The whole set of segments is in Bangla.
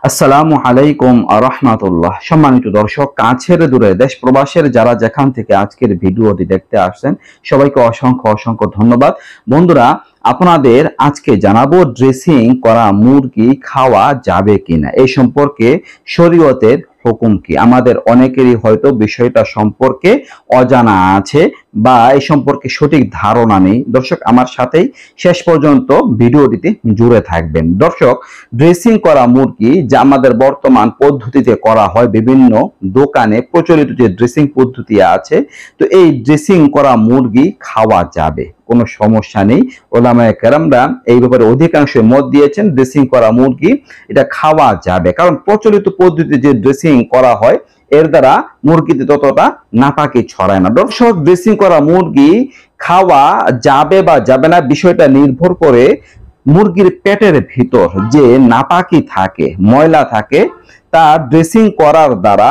আসসালামু আলাইকুম রাহমাতুল্লাহ। সম্মানিত দর্শক, কাছের দূরে দেশ প্রবাসের যারা যেখান থেকে আজকের ভিডিওটি দেখতে আসছেন সবাইকে অসংখ্য অসংখ্য ধন্যবাদ। বন্ধুরা, আপনাদের আজকে জানাবো ড্রেসিং করা মুরগি খাওয়া যাবে কিনা, এই সম্পর্কে শরীয়তের হুকুম কি। আমাদের অনেকেরই হয়তো বিষয়টা সম্পর্কে অজানা আছে বা এই সম্পর্কে সঠিক ধারণা নেই। দর্শক, আমার সাথেই শেষ পর্যন্ত ভিডিওটিতে জুড়ে থাকবেন। দর্শক, ড্রেসিং করা মুরগি যা আমাদের বর্তমান পদ্ধতিতে করা হয়, বিভিন্ন দোকানে প্রচলিত যে ড্রেসিং পদ্ধতি আছে, তো এই ড্রেসিং করা মুরগি খাওয়া যাবে, কোনো সমস্যা নেই। ওলামায়ে কেরামরা এই ব্যাপারে অধিকাংশ মত দিয়েছেন ড্রেসিং করা মুরগি এটা খাওয়া যাবে, কারণ প্রচলিত পদ্ধতিতে যে ড্রেসিং করা হয় এর দ্বারা মুরগিতে ততটা নাপাকি ছড়ায় না। দর্শক, ড্রেসিং করা মুরগি খাওয়া যাবে বা যাবে না বিষয়টা নির্ভর করে মুরগির পেটের ভিতর যে নাপাকি থাকে, ময়লা থাকে, তা ড্রেসিং করার দ্বারা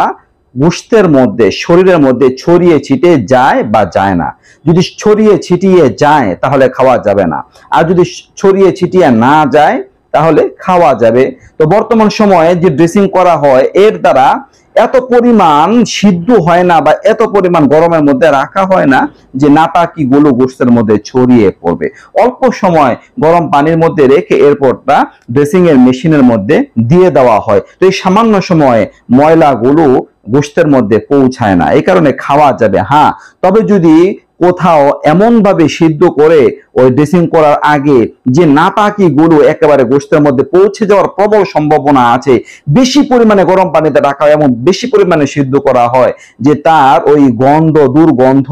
গোশতের মধ্যে, শরীরের মধ্যে ছড়িয়ে ছিটিয়ে যায় বা যায় না। যদি ছড়িয়ে ছিটিয়ে যায় তাহলে খাওয়া যাবে না, আর যদি ছড়িয়ে ছিটিয়ে না যায় তাহলে খাওয়া যাবে। তো বর্তমান সময়ে যে ড্রেসিং করা হয় এর দ্বারা এত পরিমাণ সিদ্ধ হয় না বা এত পরিমাণ গরমের মধ্যে রাখা হয় না যে নাপাকি গুলো গোশতের মধ্যে ছড়িয়ে পড়বে। অল্প সময় গরম পানির মধ্যে রেখে এরপরটা ড্রেসিং এর মেশিনের মধ্যে দিয়ে দেওয়া হয়। তো এই সামান্য সময়ে ময়লাগুলো গোশতের মধ্যে পৌঁছায় না, এই কারণে খাওয়া যাবে। হ্যাঁ, তবে যদি কোথাও এমন ভাবে সিদ্ধ করে ওই ড্রেসিং করার আগে যে নাপাকি গুলো একেবারে গোশতের মধ্যে পৌঁছে যাওয়ার প্রবল সম্ভাবনা আছে, বেশি পরিমাণে গরম পানিতে রাখা হয় এবং বেশি পরিমাণে সিদ্ধ করা হয় যে তার ওই গন্ধ, দুর্গন্ধ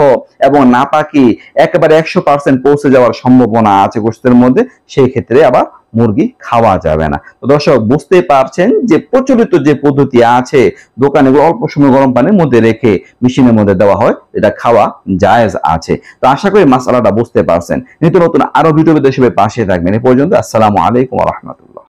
এবং নাপাকি একেবারে 100% পৌঁছে যাওয়ার সম্ভাবনা আছে গোশতের মধ্যে, সেই ক্ষেত্রে আবার মুরগি খাওয়া যাবে না। তো দর্শক, বুঝতেই পারছেন যে প্রচলিত যে পদ্ধতি আছে দোকানে অল্প সময় গরম পানির মধ্যে রেখে মেশিনের মধ্যে দেওয়া হয়, এটা খাওয়া জায়েজ আছে। তো আশা করি মাসআলাটা বুঝতে পারছেন। নিত্য নতুন আরো ভিডিও হিসেবে পাশে থাকবেন। এ পর্যন্ত আসসালামু আলাইকুম ওয়া রাহমাতুল্লাহ।